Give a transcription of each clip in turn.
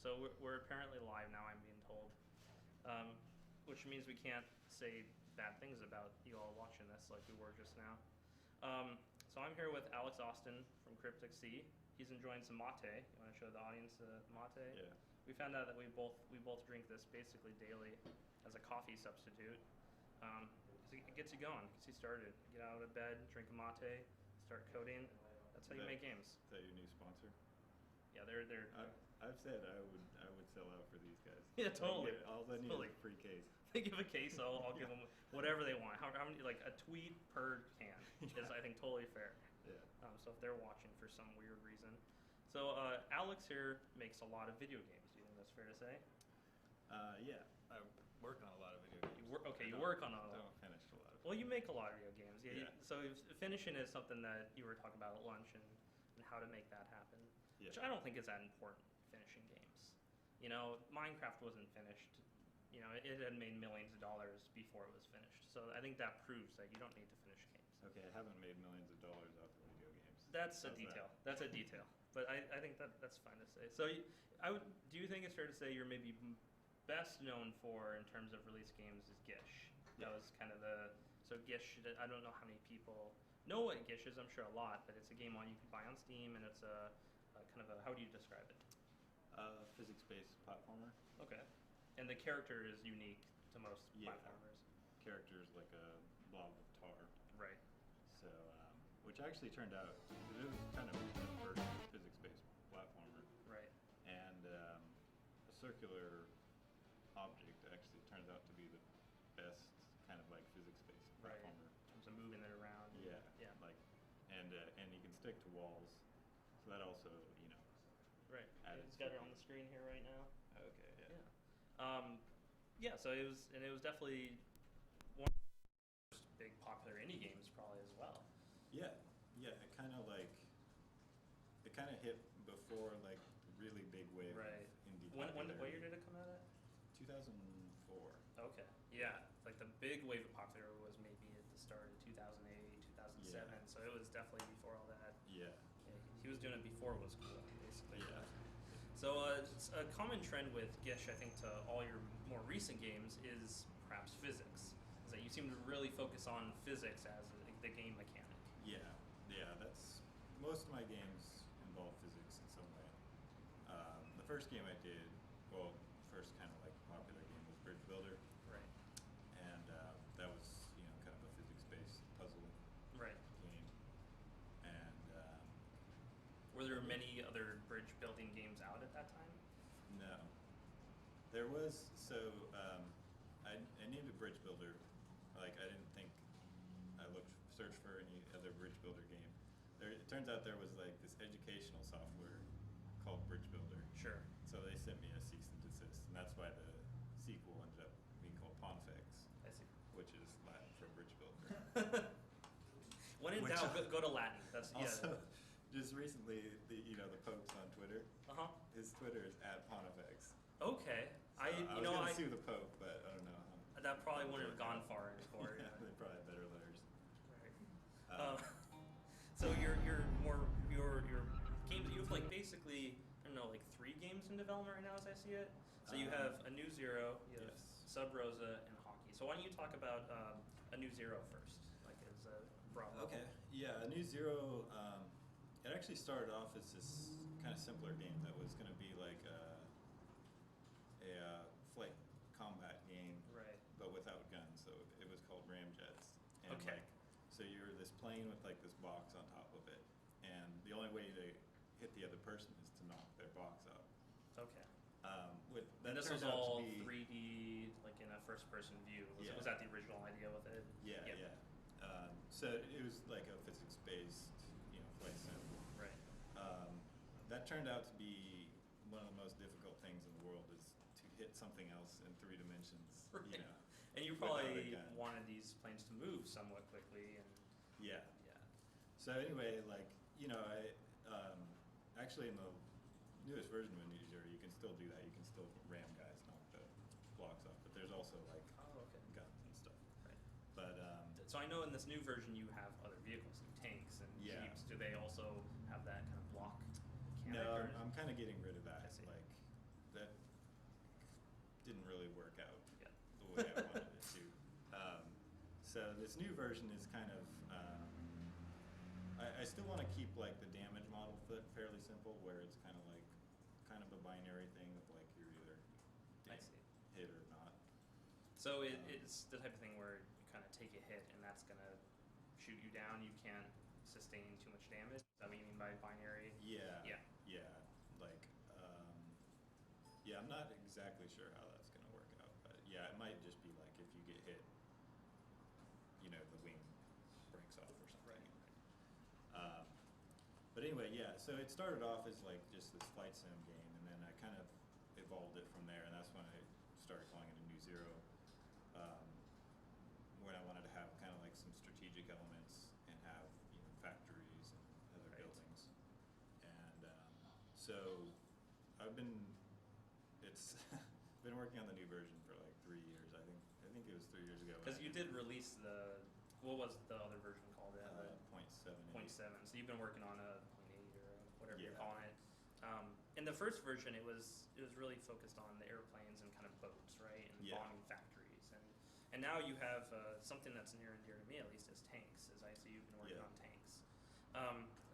So we're apparently live now, I'm being told. Which means we can't say bad things about you all watching this like we were just now. So I'm here with Alex Austin from Cryptic. He's enjoying some mate. You want to show the audience the mate? Yeah. We found out that we both drink this basically daily as a coffee substitute. It gets you going, gets you started. Get out of bed, drink a mate, start coding. That's how you make games. Is that your new sponsor? Yeah, they're. I've said I would sell out for these guys. Yeah, totally. All I need is a free case. They give a case, I'll give them whatever they want. How many, like a tweet per can is, I think, totally fair. Yeah. So if they're watching for some weird reason. So Alex here makes a lot of video games. Do you think that's fair to say? Yeah. I work on a lot of video games. You work on a lot. Don't finish a lot of. Well, you make a lot of video games. Yeah. So finishing is something that you were talking about at lunch and how to make that happen. Yeah. Which I don't think is that important, finishing games. You know, Minecraft wasn't finished. You know, it had made millions of dollars before it was finished. So I think that proves that you don't need to finish games. Okay, I haven't made millions of dollars off of video games. That's a detail. That's a detail. But I think that's fine to say. So do you think it's fair to say you're maybe best known for, in terms of release games, is Gish? Yeah. That was kind of so Gish, I don't know how many people know what Gish is. I'm sure a lot, but it's a game you can buy on Steam, and it's a kind of how do you describe it? Physics-based platformer. Okay. And the character is unique to most platformers. Characters like a blob of tar. Right. So, which actually turned out, it was kind of the first physics-based platformer. Right. And a circular object actually turns out to be the best kind of like physics-based platformer. In terms of moving it around. Yeah. Yeah. Like, and you can stick to walls, so that also, Right. added It's got it something. on the screen here right now. Okay. Yeah. Yeah. So it was definitely one of the first big popular indie games, probably as well. Yeah. It kind of hit before like the really big wave of indie What popularity. year did it come out at? 2004. Okay. Yeah. Like the big wave of popular was maybe at the start of 2008, 2007. Yeah. So it was definitely before all that. Yeah. He was doing it before it was cool, basically. Yeah. So it's a common trend with Gish, I think, to all your more recent games is perhaps physics. Is that you seem to really focus on physics as the game mechanic. Yeah. That's most of my games involve physics in some way. The first game I did, first kind of like popular game was Bridge Builder. Right. And that was kind of a physics-based puzzle game. And were there many other bridge building games out at that time? no, there was. So I named a Bridge Builder. Like I didn't think I searched for any other Bridge Builder game. It turns out there was like this educational software called Bridge Builder. Sure. So they sent me a cease and desist, and that's why the sequel ended up being called Pontifex. I see. Which is Latin for Bridge Builder. When in doubt, go to Latin. That's also, just recently, the Pope's on Twitter. His Twitter is @Pontifex. Okay. So I was gonna sue the Pope, but I don't know. That probably wouldn't have gone far in court. Yeah, they probably had better letters. Right. So your games, you have like basically, I don't know, like 3 games in development right now as I see it. So you have a New Zero, you have Sub Rosa, and Hockey. So why don't you talk about a New Zero first, like as a broad level. Okay. Yeah, a New Zero. It actually started off as this kind of simpler game that was going to be like a flight combat game, right? But without guns. So it was called Ramjets. And okay. So you're this plane with like this box on top of it, and the only way to hit the other person is to knock their box out. Okay. And this was all 3D, like in a first-person view. Was that the original idea with it? Yeah. So it was like a physics-based, flight sim. Right. That turned out to be one of the most difficult things in the world, is to hit something else in 3 dimensions. Right. And you probably wanted these planes to move somewhat quickly, and yeah. So anyway, I actually in the newest version of New Zero, you can still do that. You can still ram guys, knock the blocks off, but there's also guns and stuff. Right. But so I know in this new version you have other vehicles, like tanks and jeeps. Do they also have that kind of block mechanic? No, I'm kind of getting rid of that. I see. way I wanted it to. So this new version is kind of, I still want to keep like the damage model fairly simple, where it's kind of a binary thing of like you're either I see. hit or not. So it's the type of thing where you kind of take a hit and that's going to shoot you down. You can't sustain too much damage. Is that what you mean by binary? Yeah. Yeah. Yeah. Like, yeah, I'm not exactly sure how that's going to work out, but yeah, it might just be like if you get hit, you know, the wing breaks off or something. Right. But anyway, yeah, so it started off as like just this flight sim game, and then I kind of evolved it from there, and that's when I started calling it a New Zero, when I wanted to have kind of like some strategic elements and have, you know, factories and other Right. buildings. And so I've been, it's been working on the new version for like 3 years. I think it was 3 years ago. Because you did release what was the other version called? 0.7. 0.7. So you've been working on a 0.8 or whatever you're Yeah. calling it. In the first version, it was really focused on the airplanes and kind of boats, right, and Yeah. bombing factories, and now you have something that's near and dear to me, at least, is tanks. As I see, you've been working Yeah. on tanks.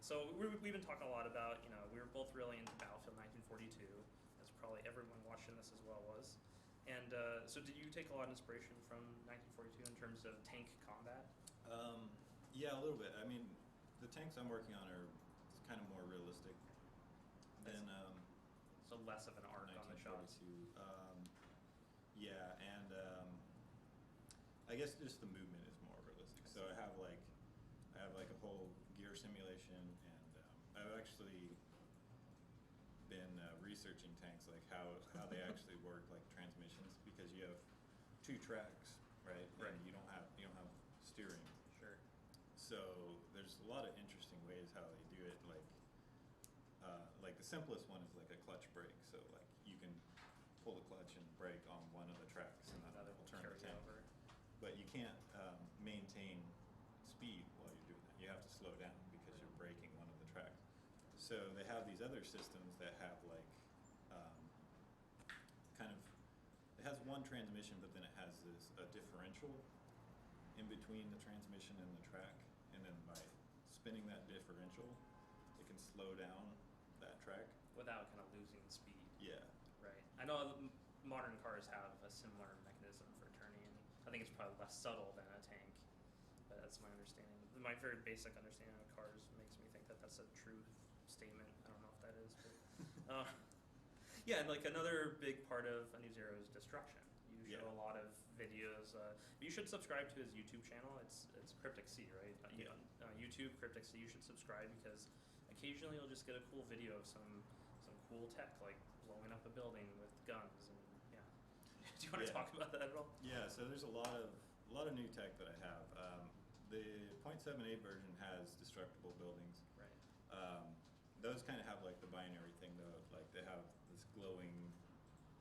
So we've been talking a lot about, you know, we were both really into Battlefield 1942, as probably everyone watching this as well was. And so did you take a lot of inspiration from 1942 in terms of tank combat? Yeah, a little bit. I mean, the tanks I'm working on are kind of more realistic than So less of an arc on the shots. 1942. Yeah, and I guess just the movement is more realistic. So I have like a whole gear simulation, and I've actually been researching tanks, like how they actually work, like transmissions, because you have 2 tracks, right? Right. And you don't have steering. Sure. So there's a lot of interesting ways how they do it. Like the simplest one is like a clutch brake. So like you can pull the clutch and brake on one of the tracks, and that Another will will turn the carry tank. over. But you can't maintain speed while you're doing that. You have to slow down because you're braking one of the tracks. So they have these other systems that have like it has one transmission, but then it has a differential in between the transmission and the track, and then by spinning that differential, it can slow down that track. Without kind of losing speed. Yeah. Right. I know modern cars have a similar mechanism for turning. I think it's probably less subtle than a tank, but that's my understanding. My very basic understanding of cars makes me think that that's a true statement. I don't know if that is, but yeah, and like another big part of a New Zero is destruction. You show Yeah. a lot of videos. You should subscribe to his YouTube channel. It's Cryptic C, right? Yeah. YouTube Cryptic C. You should subscribe because occasionally you'll just get a cool video of some cool tech, like blowing up a building with guns, and yeah. Do you want to Yeah. talk about that at all? Yeah. So there's a lot of new tech that I have. The 0.78 version has destructible buildings. Right. Those kind of have like the binary thing though. Like they have this glowing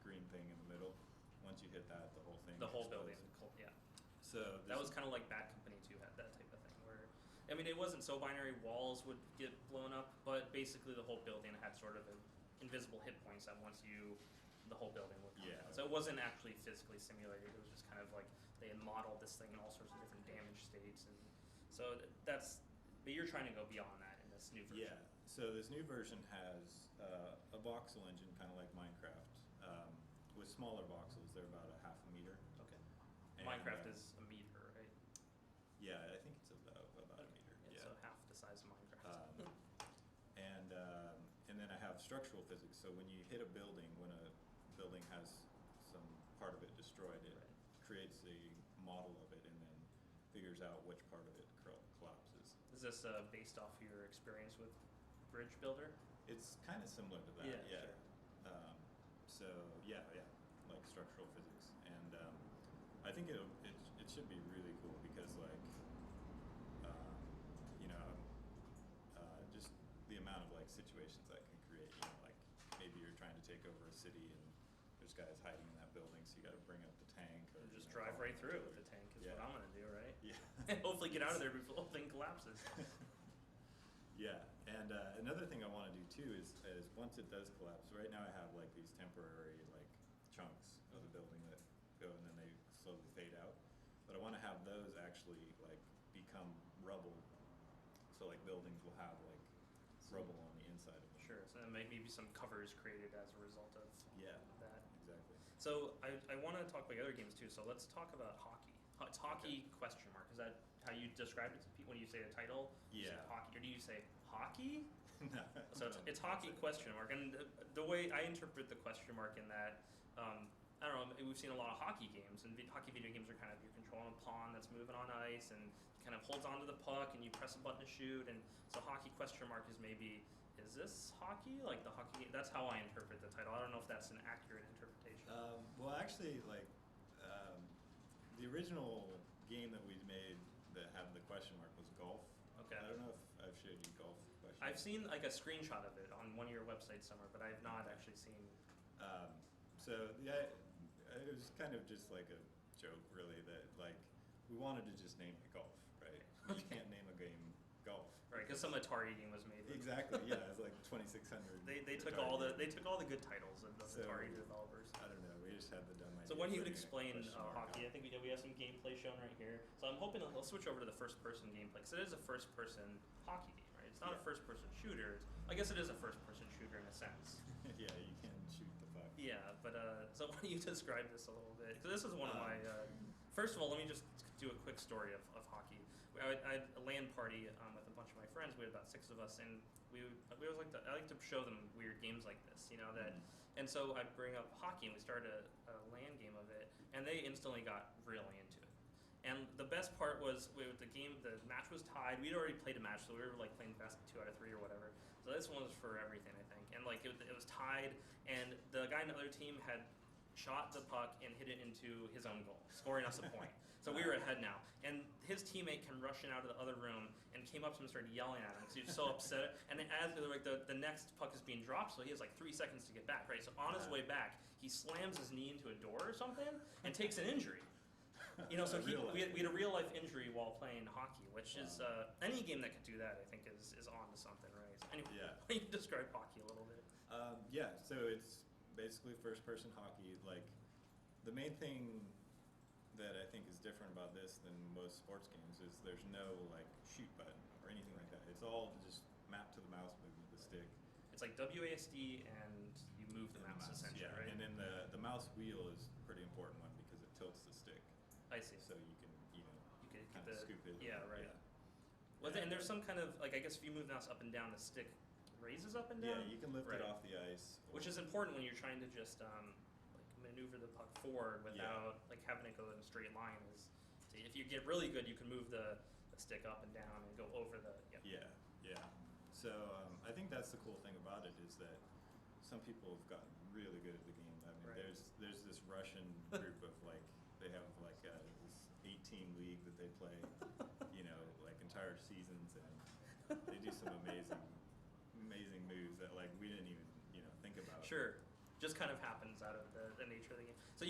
green thing in the middle. Once you hit that, the whole thing. The whole explodes. building, cool, yeah. So That was kind of like Bad Company 2 had that type of thing where, I mean, it wasn't so binary, walls would get blown up, but basically the whole building had sort of invisible hit points that once the whole building would come Yeah. down. So it wasn't actually physically simulated, it was just kind of like they had modeled this thing in all sorts of different damage states, and so but you're trying to go beyond that in this new version. Yeah. So this new version has a voxel engine, kind of like Minecraft, with smaller voxels. They're about a half a meter. Okay. And, Minecraft is a meter, right? Yeah, I think it's about a meter. Yeah, so half the size of Minecraft. And then I have structural physics. So when you hit a building, when a building has some part of it destroyed, it creates a model of it and then figures out which part of it collapses. Is this based off your experience with Bridge Builder? It's kind of similar to that. Yeah, sure. So yeah, like structural physics, and I think it should be really cool because like you know just the amount of like situations that can create. You know, like maybe you're trying to take over a city and there's guys hiding in that building, so you got to bring up the tank or Or just drive right through it with the tank is Yeah. what I'm gonna do, right? Yeah. Hopefully get out of there before the whole thing collapses. Yeah, and another thing I want to do too is once it does collapse. Right now I have like these temporary like chunks of the building that go, and then they slowly fade out. But I want to have those actually like become rubble. So like buildings will have like rubble on the inside of them. Sure. So then maybe some covers created as a result of Yeah, that. exactly. So I want to talk about the other games too. So let's talk about hockey. It's hockey question mark. Is that how you describe it to people when you say the title? You say Yeah. hockey, or do you say hockey? No, So it's hockey question mark, and the way I interpret the question mark in that, I don't know, we've seen a lot of hockey games, and hockey video games are kind of you're controlling a pawn that's moving on ice, and kind of holds onto the puck, and you press a button to shoot, and so hockey question mark is maybe, is this hockey? Like the hockey game? That's how I interpret the title. I don't know if that's an accurate interpretation. Well, actually, like the original game that we made that had the question mark was golf. Okay. I don't know if I've showed you golf question. I've seen like a screenshot of it on one of your websites somewhere, but I have not actually seen. So yeah, it was kind of just like a joke, really, that like we wanted to just name it golf, right? You can't name a game golf. Right, because some Atari game was made. Exactly. Yeah, it's like 2600. They took Atari all the games. they took all the good titles of the So, Atari developers. I don't know. We just had the dumb idea. So when you of would putting a explain question mark hockey, I on it. think we have some gameplay shown right here. So I'm hoping we'll switch over to the first-person gameplay because it is a first-person hockey game, right? It's not a Yeah. first-person shooter. I guess it is a first-person shooter in a sense. Yeah, you can shoot the puck. Yeah, but so why don't you describe this a little bit? Because this is one of my. First of all, let me just do a quick story of hockey. I had a LAN party with a bunch of my friends. We had about 6 of us, and we always I like to show them weird games like this, you know that. And so I'd bring up hockey, and we started a LAN game of it, and they instantly got really into it. And the best part was the match was tied. We'd already played a match, so we were like playing best 2 out of 3 or whatever. So this one was for everything, I think. And like it was tied, and the guy in the other team had shot the puck and hit it into his own goal, scoring us a point. So we were ahead now, and his teammate came rushing out of the other room and came up to him and started yelling at him because he was so upset. And then as the next puck is being dropped, so he has like 3 seconds to get back, right? So on his way back, he slams his knee into a door or something and takes an injury. You know, so we had a real life injury while playing hockey, which is any game that could do that, I think, is on to something, right? So anyway, Yeah. why don't you describe hockey a little bit? Yeah, so it's basically first-person hockey. Like the main thing that I think is different about this than most sports games is there's no like shoot button or anything like that. It's all just mapped to the mouse movement, the stick. It's like WASD and you move the and mouse essentially, yeah. right? And then the mouse wheel is a pretty important one because it tilts the stick, I see. so you can You could kind keep of scoop it. Yeah, right. Yeah. Well, and there's some kind of like I guess if you move the mouse up and down, the stick raises up and down. Yeah, you can lift Right. it off the ice. Which is important when you're trying to just like maneuver the puck forward without like having it go in a straight line. If you get really good, you can move the stick up and down and go over the. Yeah, yeah. So I think that's the cool thing about it is that some people have gotten really good at the game. I mean, Right. there's this Russian group of like they have like this 18 league that they play, you know, like entire seasons, and they do some amazing moves that like we didn't even think about. Sure. Just kind of happens out of the nature of the game. So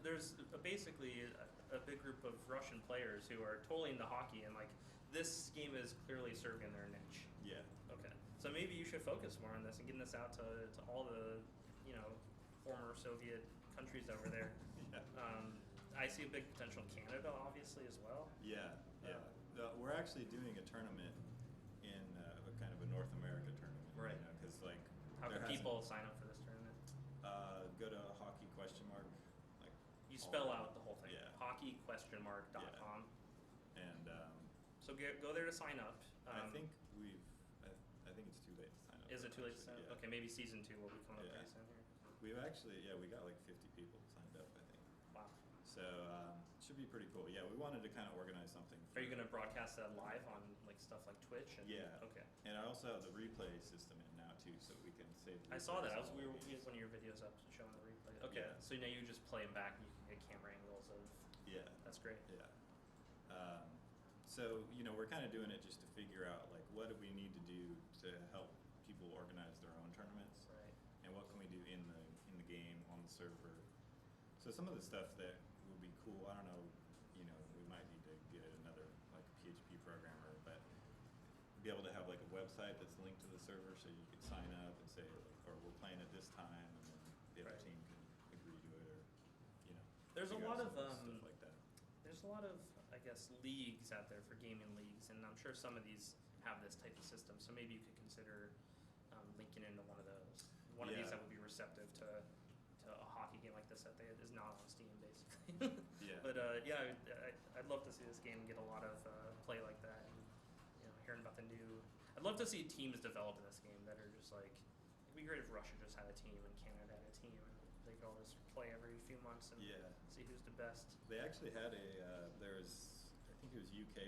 there's basically a big group of Russian players who are totally into hockey, and like this game is clearly serving their niche. Yeah. Okay. So maybe you should focus more on this and getting this out to all the former Soviet countries over there. Yeah. I see a big potential in Canada, obviously, as well. Yeah. We're actually doing a tournament in a kind of a North America tournament. Right. Because like. How there can hasn't- people sign up for this tournament? Go to hockey question mark. Like You all spell of out it. the whole thing. Yeah. Hockey?mark.com. And So go there to sign up. I think I think it's too late to sign up. Is it too late to sign up? Yeah. Okay, maybe season 2 will be coming up Yeah. pretty soon here. We've actually we got like 50 people signed up, I think. Wow. So should be pretty cool. Yeah, we wanted to kind of organize something. Are you going to broadcast that live on like stuff like Twitch? Yeah. Okay. And I also have the replay system in now too, so we can save. The I saw that. replays We all had the one of your videos up showing the replay. Okay. Yeah. So now you just play them back and you can get camera angles of. Yeah. That's great. Yeah. So we're kind of doing it just to figure out like what do we need to do to help people organize their own tournaments, Right. and what can we do in the game on the server. So some of the stuff that would be cool, I don't know, we might need to get another like PHP programmer, but be able to have like a website that's linked to the server so you could sign up and say, like, or we're playing at this time, and then the other Right. team can agree to it, or There's a figure lot out of some stuff like that. there's a lot of, I guess, leagues out there for gaming leagues, and I'm sure some of these have this type of system. So maybe you could consider linking into one of those. One of these that would be receptive to a hockey game like this that is not on Steam, basically. Yeah. But I'd love to see this game get a lot of play like that. And, hearing about the new, I'd love to see teams develop in this game that are just like, it'd be great if Russia just had a team and Canada had a team, and they could all just play every few months and see who's the best. They actually had there was, I think it was UK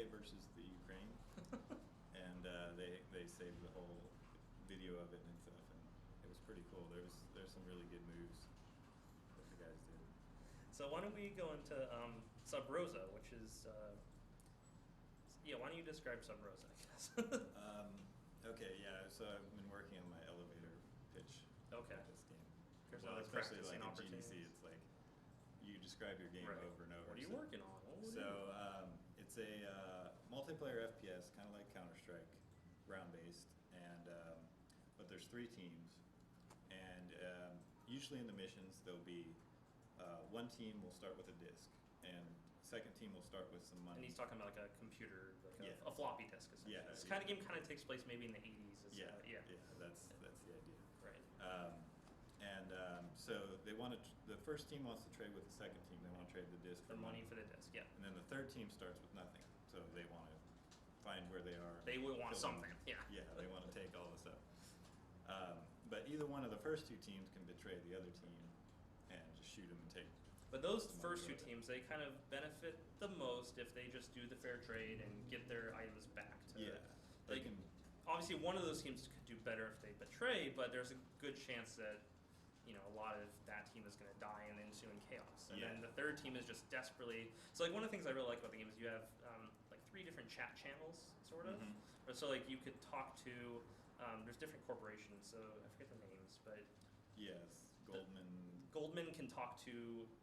versus the Ukraine, and they saved the whole video of it and stuff, and it was pretty cool. There's some really good moves that the guys did. So why don't we go into Sub Rosa, which is why don't you describe Sub Rosa, I guess? Okay, yeah. So I've been working on my elevator pitch. Okay. For this game. There's Well, always especially like practicing in GDC, opportunities. it's like you describe your game over and over. What are you working on? It's a multiplayer FPS, kind of like Counter-Strike, round-based, and but there's 3 teams, and usually in the missions there'll be one team will start with a disc, and second team will start with some money. And he's talking about like a computer, like a floppy disk, essentially. Yeah. This kind of game kind of takes place maybe in the 80s. That's the idea. Right. So they want to. The first team wants to trade with the second team. They want to trade the disc The money for the disc, yeah. And then the third team starts with nothing. So they want to find where they are. They would want something, yeah. Yeah, they want to take all the stuff. But either one of the first 2 teams can betray the other team and just shoot them and take. But those first 2 teams, they kind of benefit the most if they just do the fair trade and get their items back. They can. Obviously, one of those teams could do better if they betray, but there's a good chance that a lot of that team is going to die in the ensuing chaos. And then the third team is just desperately. So like one of the things I really like about the game is you have like 3 different chat channels, sort of. Mm-hmm. So like you could talk to. There's different corporations, so I forget the names, but Yes, Goldman. Goldman can talk to.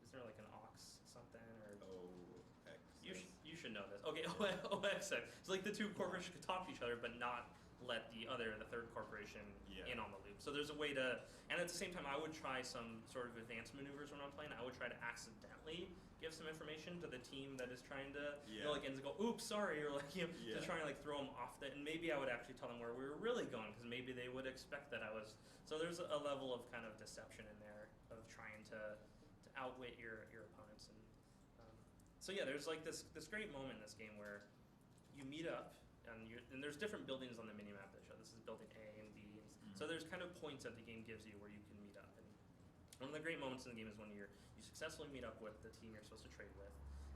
Is there like an Ox something or? OX. You should know this. Okay, OXX. It's like the 2 corporations could talk to each other, but not let the third corporation in on the loop. So there's a way to, and at the same time, I would try some sort of advanced maneuvers when I'm playing. I would try to accidentally give some information to the team that is trying to, and go, oops, sorry, or like, to try and like throw them off and maybe I would actually tell them where we were really going, because maybe they would expect that I was, so there's a level of kind of deception in there of trying to outwit your opponents. And so yeah, there's like this great moment in this game where you meet up, and there's different buildings on the minimap that show this is building A and B. So there's kind of points that the game gives you where you can meet up. And one of the great moments in the game is when you successfully meet up with the team you're supposed to trade with,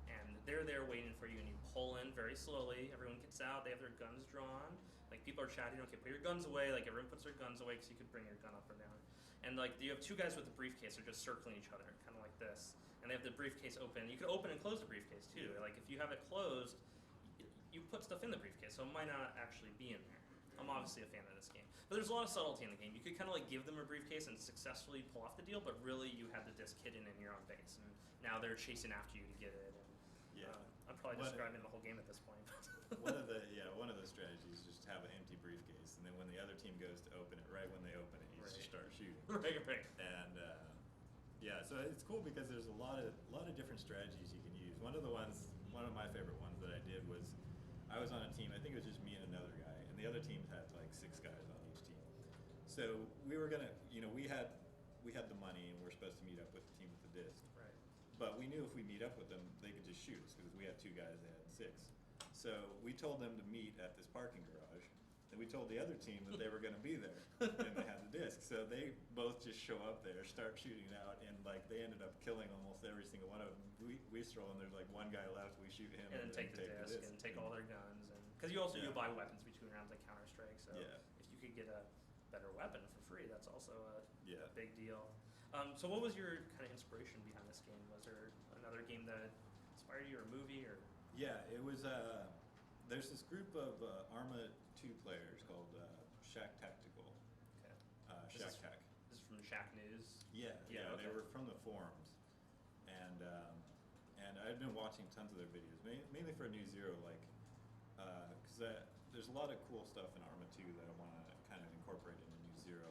and they're there waiting for you, and you pull in very slowly. Everyone gets out. They have their guns drawn. Like people are chatting. Okay, put your guns away. Like everyone puts their guns away because you could bring your gun up or down. And like you have 2 guys with the briefcase. They're just circling each other, kind of like this. And they have the briefcase open. You could open and close the briefcase too. Like if you have it closed, you put stuff in the briefcase, so it might not actually be in there. I'm obviously a fan of this game. But there's a lot of subtlety in the game. You could kind of like give them a briefcase and successfully pull off the deal, but really you had the disc hidden in your own base. And now they're chasing after you to get it. And, I'm probably describing the whole game at this point. one of the strategies is just have an empty briefcase, and then when the other team goes to open it, right when they open it, you just start shooting. Right. And so it's cool because there's a lot of different strategies you can use. One of my favorite ones that I did was I was on a team. I think it was just me and another guy, and the other team had like 6 guys on each team. So we were gonna, we had the money, and we were supposed to meet up with the team with the disc. Right. But we knew if we meet up with them, they could just shoot us because we had 2 guys, they had 6. So we told them to meet at this parking garage, and we told the other team that they were going to be there, and they had the disc. So they both just show up there, start shooting out, and like they ended up killing almost every single one of them. We stroll, and there's like one guy left. We shoot him, and then take the disc and take all their guns, and because you also you buy weapons between rounds like Counter-Strike. So if you could get a better weapon for free, that's also a big deal. So what was your kind of inspiration behind this game? Was there another game that inspired you, or a movie, or? Yeah, it was. There's this group of Arma 2 players called Shack Tactical. Okay. Shack Tac. This is from Shack News. Yeah. Okay. They were from the forums, and I've been watching tons of their videos, mainly for New Zero, like because there's a lot of cool stuff in Arma 2 that I want to kind of incorporate into New Zero.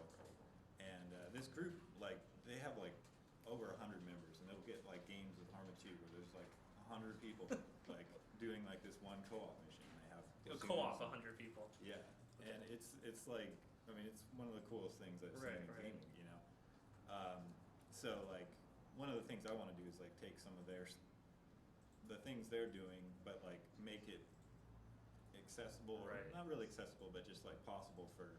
And this group, like, they have like over 100 members, and they'll you'll get like games with Arma 2 where there's like 100 people like doing like this one co-op mission. They have co-op 100 people. Yeah, and it's like, I mean, it's one of the coolest things I've seen in gaming, you know. So like one of the things I want to do is like take some of the things they're doing, but like make it accessible, or not really accessible, but just like possible for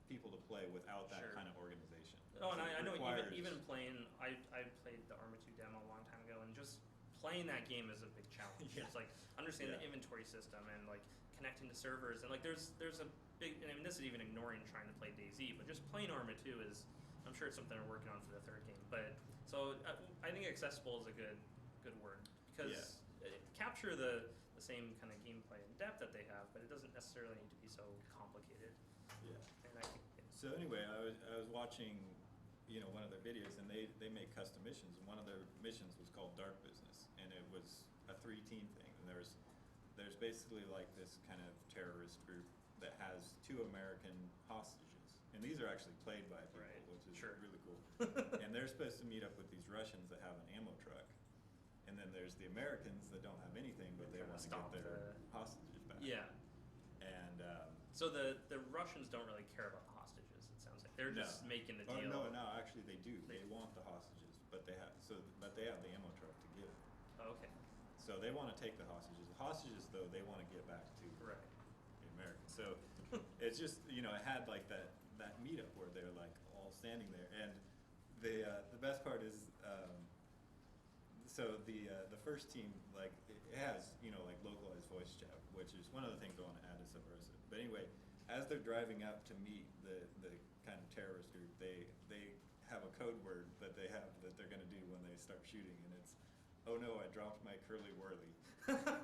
people to play without that kind of organization. Oh, and I know even playing, I played the Arma 2 demo a long time ago, and just playing that game is a big challenge. It's like understanding the inventory system and like connecting to servers, and like there's a big, and I mean this is even ignoring trying to play DayZ, but just playing Arma 2 is, I'm sure it's something we're working on for the third game. But so I think accessible is a good word, because it capture the same kind of gameplay and depth that they have, but it doesn't necessarily need to be so complicated. Yeah. And I think so anyway, I was watching, you know, one of their videos, and they make custom missions, and one of their missions was called Dark Business, and it was a 3-team thing, and there's basically like this kind of terrorist group that has 2 American hostages, and these are actually played by people, which is really cool. And they're supposed to meet up with these Russians that have an ammo truck, and then there's the Americans that don't have anything, but they want to get their hostages back. Yeah. And so the Russians don't really care about the hostages. It sounds like they're just making the deal. No, actually they do. They want the hostages, but they have the ammo truck to give. Oh, okay. So they want to take the hostages. The hostages, though, they want to get back to the Americans. So it's just, you know, it had like that meetup where they're like all standing there, and the best part is, so the first team, like it has, you know, like localized voice chat, which is one of the things I want to add to Sub Rosa. But anyway, as they're driving up to meet the kind of terrorist group, they have a code word that they're going to do when they start shooting, and it's, "Oh no, I dropped my curly whirly,"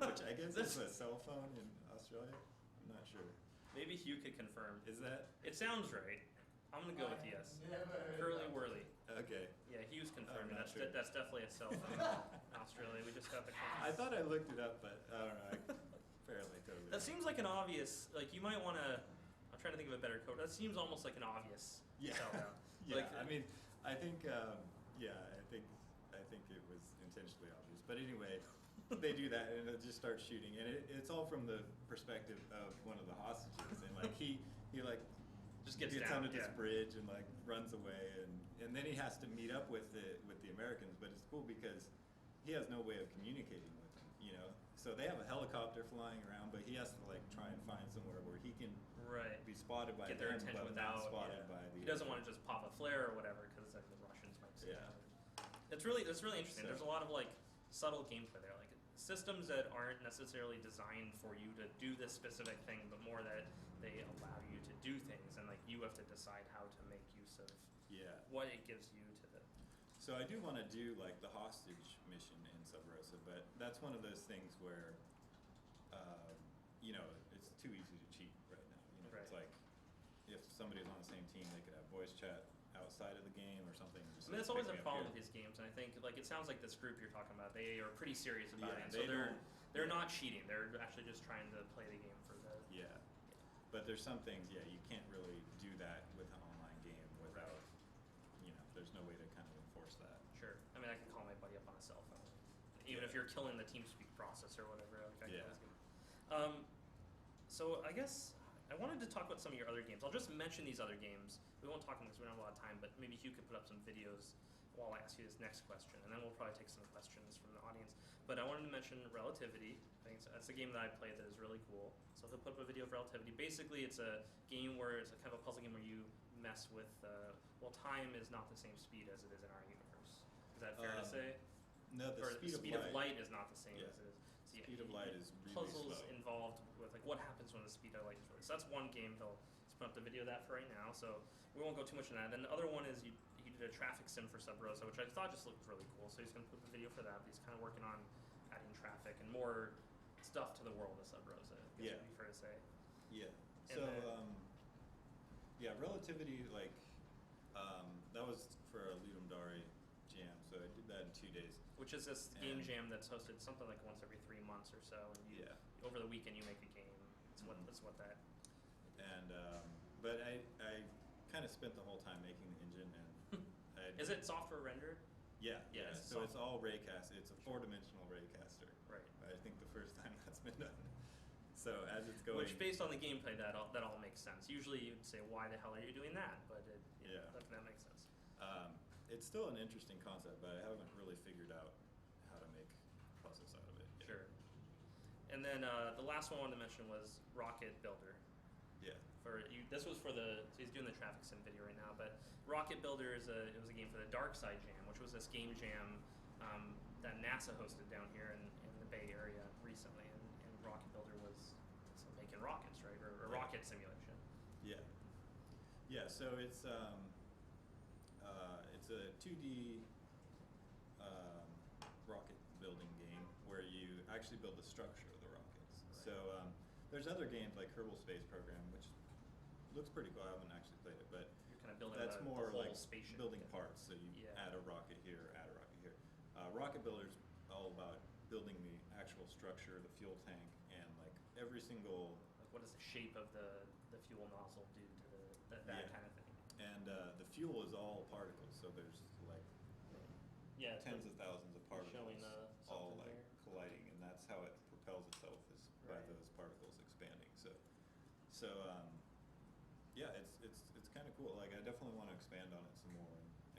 which I guess is a cell phone in Australia. I'm not sure. Maybe Hugh could confirm. Is that? It sounds right. I'm gonna go with yes. Curly whirly. Okay. Yeah, Hugh's confirming. not That's sure. That's definitely a cell phone in Australia. We just got the. I thought I looked it up, but I don't know. Apparently, totally. That seems like an obvious. Like you might want to. I'm trying to think of a better code. That seems almost like an obvious. Tell now. Yeah. I mean, I think. I think it was intentionally obvious. But anyway, they do that, and it just starts shooting, and it's all from the perspective of one of the hostages, and like he like just gets down down to this bridge and like runs away, and then he has to meet up with the Americans. But it's cool because he has no way of communicating with them, you know. So they have a helicopter flying around, but he has to like try and find somewhere where he can be spotted by get their them, attention but not without spotted by the. He doesn't want to just pop a flare or whatever, because like the Russians might see. Yeah. It's really interesting. So, there's a lot of like subtle gameplay there, like systems that aren't necessarily designed for you to do this specific thing, but more that they allow you to do things, and like you have to decide how to make use of what it gives you to the. So I do want to do like the hostage mission in Sub Rosa, but that's one of those things where, you know, it's too easy to cheat right now. You know, it's like if somebody's on the same team, they could have voice chat outside of the game or something. I mean, that's always a problem with these games, and I think like it sounds like this group you're talking about, they are pretty serious about it. So they're not cheating. They're actually just trying to play the game for the. Yeah. But there's some things, you can't really do that with an online game without, you know, there's no way to kind of enforce that. Sure. I mean, I can call my buddy up on a cell phone, even if you're killing the TeamSpeak process or whatever. Like, so I guess I wanted to talk about some of your other games. I'll just mention these other games. We won't talk on this, we don't have a lot of time, but maybe Hugh could put up some videos while I ask you this next question, and then we'll probably take some questions from the audience. But I wanted to mention Relativity. I think that's a game that I played that is really cool. So he'll put up a video of Relativity. Basically, it's a game where it's a kind of a puzzle game where you mess with, time is not the same speed as it is in our universe. Is that fair to say? No, the speed of light is not the same as it is. So speed of light is really puzzles slow. Involved with like what happens when the speed of light is really. So that's one game. He's put up the video of that for right now. So we won't go too much on that. And the other one is he did a traffic sim for Sub Rosa, which I thought just looked really cool. So he's going to put the video for that. But he's kind of working on adding traffic and more stuff to the world of Sub Rosa. I guess would be fair to say. Yeah. So Relativity, like that was for a Ludum Dare jam. So I did that in 2 days. Which is this game jam that's hosted something like once every 3 months or so, and over the weekend you make a game. That's what that. And but I kind of spent the whole time making the engine, and is it software rendered? Yeah, Yeah, yeah. it's So soft. it's all raycast. It's a four-dimensional raycaster. Right. I think the first time that's been done. So as it's going, Which, based on the gameplay, that all makes sense. Usually, you'd say, "Why the hell are you doing that?" But Yeah. that makes sense. it's still an interesting concept, but I haven't really figured out how to make puzzles out of it yet. Sure. And then the last one I wanted to mention was Rocket Builder. Yeah. This was for so he's doing the traffic sim video right now. But Rocket Builder it was a game for the Dark Side Jam, which was this game jam that NASA hosted down here in the Bay Area recently, and Rocket Builder was making rockets, right, or Yeah. rocket simulation. Yeah. Yeah. So it's a 2D rocket building game where you actually build the structure of the rockets. Right. So there's other games like Kerbal Space Program, which looks pretty cool. I haven't actually played it, but You're kind of building that's the more whole like spaceship. building parts. So you Yeah. add a rocket here, add a rocket here. Rocket Builder's all about building the actual structure, the fuel tank, and like every single. Like, what does the shape of the fuel nozzle do to that Yeah. kind of thing? And the fuel is all particles, so there's like Yeah. tens of thousands of particles showing, all something like there. colliding, and that's how it propels itself is by Right. those particles expanding. So yeah, it's kind of cool. Like I definitely want to expand on it some more.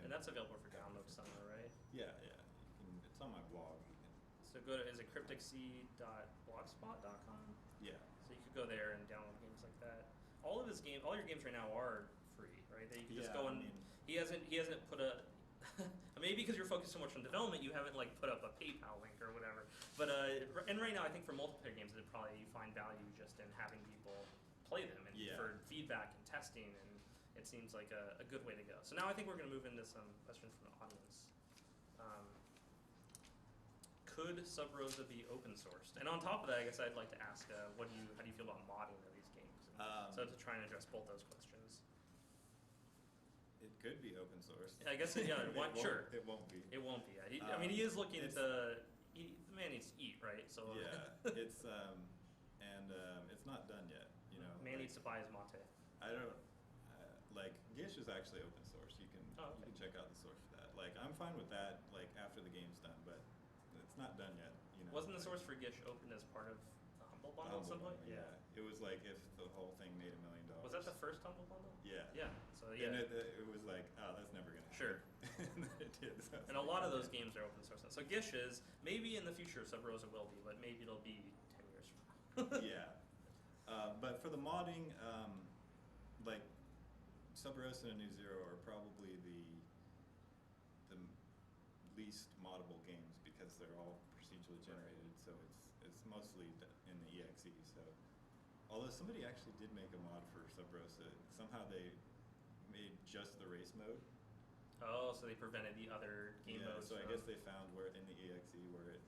And that's available for download somewhere, right? yeah. It's on my blog. You can, So go to, is it crypticc.blogspot.com? yeah. So you could go there and download games like that. All your games right now are free, right? That you can just Yeah, go I and mean- he hasn't put a maybe because you're focused so much on development, you haven't like put up a PayPal link or whatever. But and right now, I think for multiplayer games, you find value just in having people play them and Yeah. for feedback and testing, and it seems like a good way to go. So now I think we're going to move into some questions from the audience. Could Sub Rosa be open sourced? And on top of that, I guess I'd like to ask, how do you feel about modding of these games? So to try and address both those questions. It could be open source. I guess sure. It won't be. It won't be. I mean, he is looking it's- to. The man needs to eat, right? So Yeah, it's it's not done yet. You know, man like, needs to buy his mate. I don't like Gish is actually open source. You can Oh, okay. you can check out the source for that. Like I'm fine with that. Like after the game's done, but it's not done yet. You know, Wasn't the like, source for Gish opened as part of the Humble Bundle at some Humble point? Bundle, yeah. It was like if the whole thing made $1 million. Was that the first Humble Bundle? Yeah. Yeah. So yeah. And it was like, oh, that's never gonna happen. Sure. And then it did. So And a lot of those games are open source now. So Gish is maybe in the future Sub Rosa will be, but maybe it'll be 10 years from now. Yeah. But for the modding, like Sub Rosa and New Zero are probably the least moddable games because they're all procedurally generated. So it's mostly in the exe. So although somebody actually did make a mod for Sub Rosa, somehow they made just the race mode. Oh, so they prevented the other game Yeah, modes. so I guess they found where in the exe where it.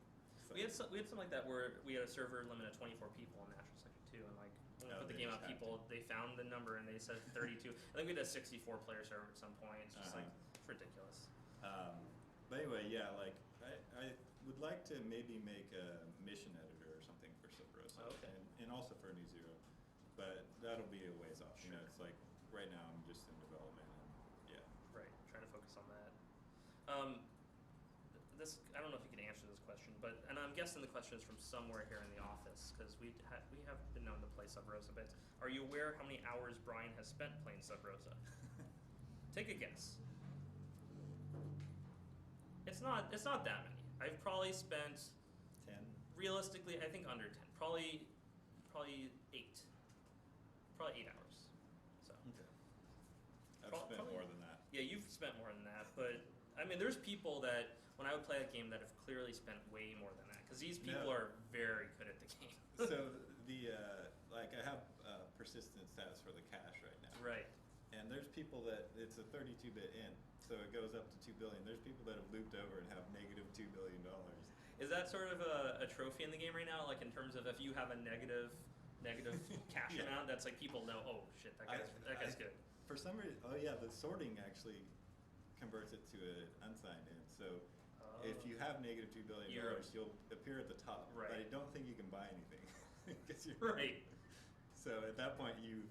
We had something like that where we had a server limit of 24 people in National Sector 2, and like when we Oh, put the they game just out, had people they found the number and they said 32. I think we had a 64 player server at some point. It's just like it's ridiculous. But anyway, yeah, like I would like to maybe make a mission editor or something for Sub Rosa, Okay. and also for New Zero, but that'll be a ways off. You know, Sure. it's like right now I'm just in development, and yeah. Right, trying to focus on that. This I don't know if you can answer this question, and I'm guessing the question is from somewhere here in the office because we have been known to play Sub Rosa. But are you aware how many hours Brian has spent playing Sub Rosa? Take a guess. It's not that many. I've probably spent 10. realistically, I think under 10. Probably 8. Probably 8 hours. So. Okay. I've Pro- spent probably- more than that. Yeah, you've spent more than that, but I mean, there's people that when I would play a game that have clearly spent way more than that because these people No. are very good at the game. So the like I have persistent stats for the cache right now. Right. And there's people that it's a 32-bit int, so it goes up to 2 billion. There's people that have looped over and have negative $2 billion. Is that sort of a trophy in the game right now? Like in terms of if you have a negative cache Yeah. amount, that's like people know. Oh shit, that guy's good. For some reason, oh yeah, the sorting actually converts it to an unsigned int. So if you have negative $2 billion, Euros. you'll appear at the top. Right. But I don't think you can buy anything. 'Cause you're Right. So at that point, you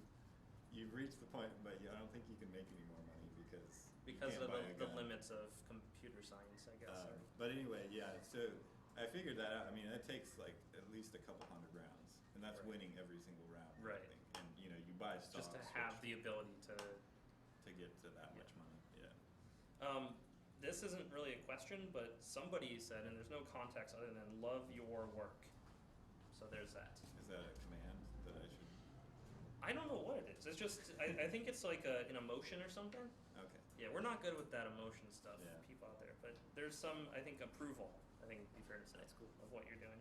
you've reached the point, but I don't think you can make any more money because you Because can't of buy a the gun. limits of computer science, I guess. or- But anyway, yeah. So I figured that out. I mean, that takes like at least a couple hundred rounds, and that's Right. winning every single round. I Right. think. And you buy stocks just to have the ability to. to get to that Yeah. much money. Yeah. This isn't really a question, but somebody said, and there's no context other than "love your work." So there's that. Is that a command that I should? I don't know what it is. It's just I think it's like an emotion or something. Okay. Yeah, we're not good with that emotion stuff, Yeah. people out there. But there's some, I think, approval. I think it'd be fair to say of what you're doing.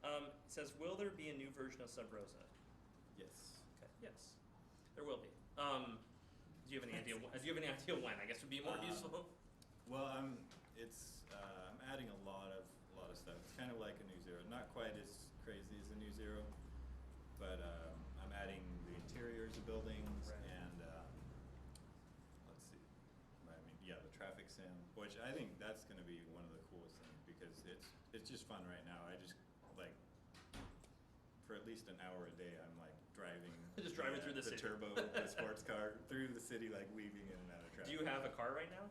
It says, will there be a new version of Sub Rosa? Yes. Okay. Yes, there will be. Do you have any idea? Do you have any idea when? I guess would be more useful. Well, I'm adding a lot of stuff. It's kind of like a new Zero, not quite as crazy as a new Zero, but I'm adding the interiors of buildings Right. and let's see. I mean, yeah, the traffic sim, which I think that's going to be one of the coolest things because it's just fun right now. I just like for at least an hour a day, I'm like driving. Just driving through the city. turbo, the sports car through the city, like weaving in and out of traffic. Do you have a car right now,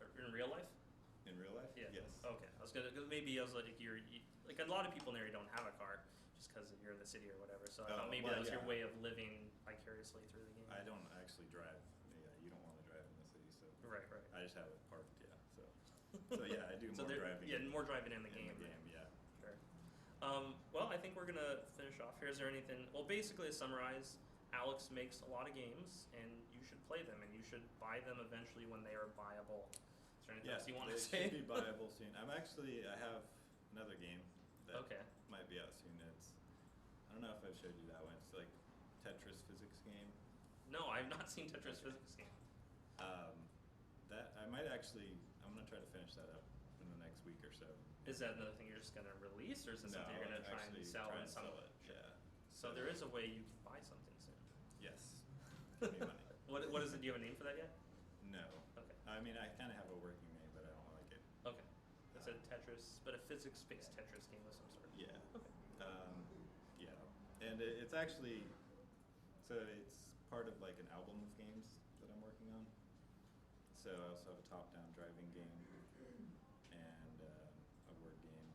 or in real life? In real life? Yeah. Yes. Okay. I was gonna cause maybe I was like like a lot of people in there don't have a car just because you're in the city or whatever. So I thought maybe well, that was your yeah. way of living vicariously through the game. I don't actually drive. Yeah, you don't want to drive in the city, so Right. I just have it parked. Yeah, so yeah, I do So more there- driving. Yeah, more driving in the in game. the game, yeah. Sure. Well, I think we're gonna finish off here. Is there anything? Well, basically, to summarize, Alex makes a lot of games, and you should play them, and you should buy them eventually when they are buyable. Is there anything Yeah, else you want they to say? should be buyable soon. I have another game that Okay. might be out soon. I don't know if I've showed you that one. It's like Tetris physics game. No, I've not seen Tetris Physics game. That I might actually. I'm gonna try to finish that up in the next week or so. Is that another thing you're just gonna release, or is it No, something you're gonna try and actually sell try in and some? sell it. Sure. Yeah. So there is a way you can buy something soon. Yes. Give me money. What is it? Do you have a name for that yet? No. Okay. I mean, I kind of have a working name, but I don't like it. Okay. It's a Tetris, but a physics-based Tetris game of some sort. Yeah. Okay. Yeah. And it's actually, so it's part of like an album of games that I'm working on. So I also have a top-down driving game and a word game.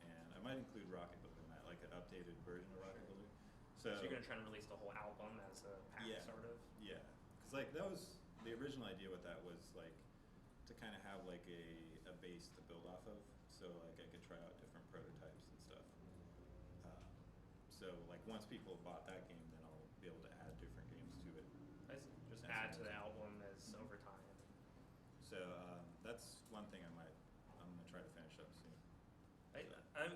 And I might include Rocket Builder in that, like an updated version of Rocket Builder. So you're gonna try and release the whole album as a pack, Yeah. sort of. Yeah, because like that was the original idea with that was like to kind of have like a base to build off of, so like I could try out different prototypes and stuff. So like once people have bought that game, then I'll be able to add different games to it. I see. Just That's add to the amazing. album as over time. So that's one thing I'm gonna try to finish up soon.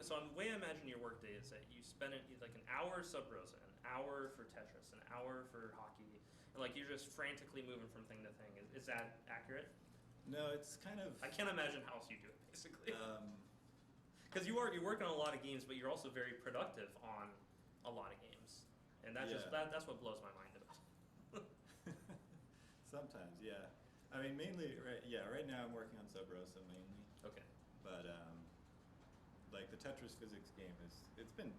So the way I imagine your workday is that you spend it like an hour Sub Rosa, an hour for Tetris, an hour for hockey, and like you're just frantically moving from thing to thing. Is that accurate? No, it's kind of. I can't imagine how else you do it, basically. Um, Because you're working on a lot of games, but you're also very productive on a lot of games, and that's that's what blows my mind about. Sometimes, yeah. I mean, mainly, right now I'm working on Sub Rosa mainly. Okay. But like the Tetris physics game it's been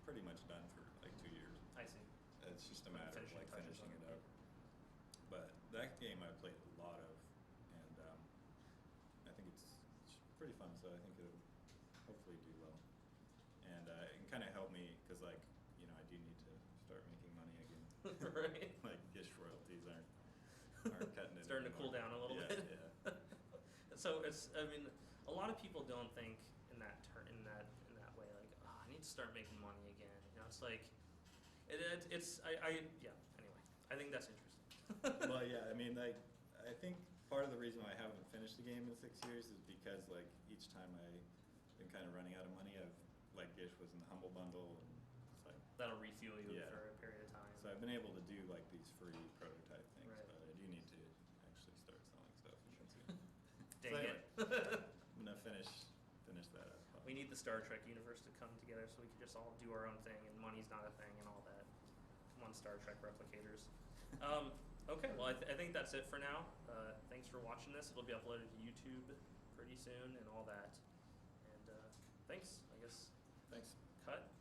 pretty much done for like 2 years. I see. It's just a matter of Finishing like touches finishing on it it. up. But that game I played a lot of, and I think it's pretty fun. So I think it'll hopefully do well, and it can kind of help me because like I do need to start making money again. Right. Like Gish royalties aren't cutting it. Starting to cool anymore. down a little Yeah, bit. Yeah. So I mean, a lot of people don't think in that way. Like, I need to start making money again. It's like, it's yeah. Anyway, I think that's interesting. Well, yeah. I mean, like, I think part of the reason why I haven't finished the game in 6 years is because like each time I've been kind of running out of money. Like Gish was in the Humble Bundle, and it's like That'll refuel you Yeah. for a period of time. so I've been able to do like these free prototype things, Right. but I do need to actually start selling stuff again soon. Dang anyway. it. I'm gonna finish that up. We need the Star Trek universe to come together so we can just all do our own thing, and money's not a thing, and all that. Come on, Star Trek replicators. Okay, well, I think that's it for now. Thanks for watching this. It'll be uploaded to YouTube pretty soon and all that. And thanks, I guess. Thanks. Cut.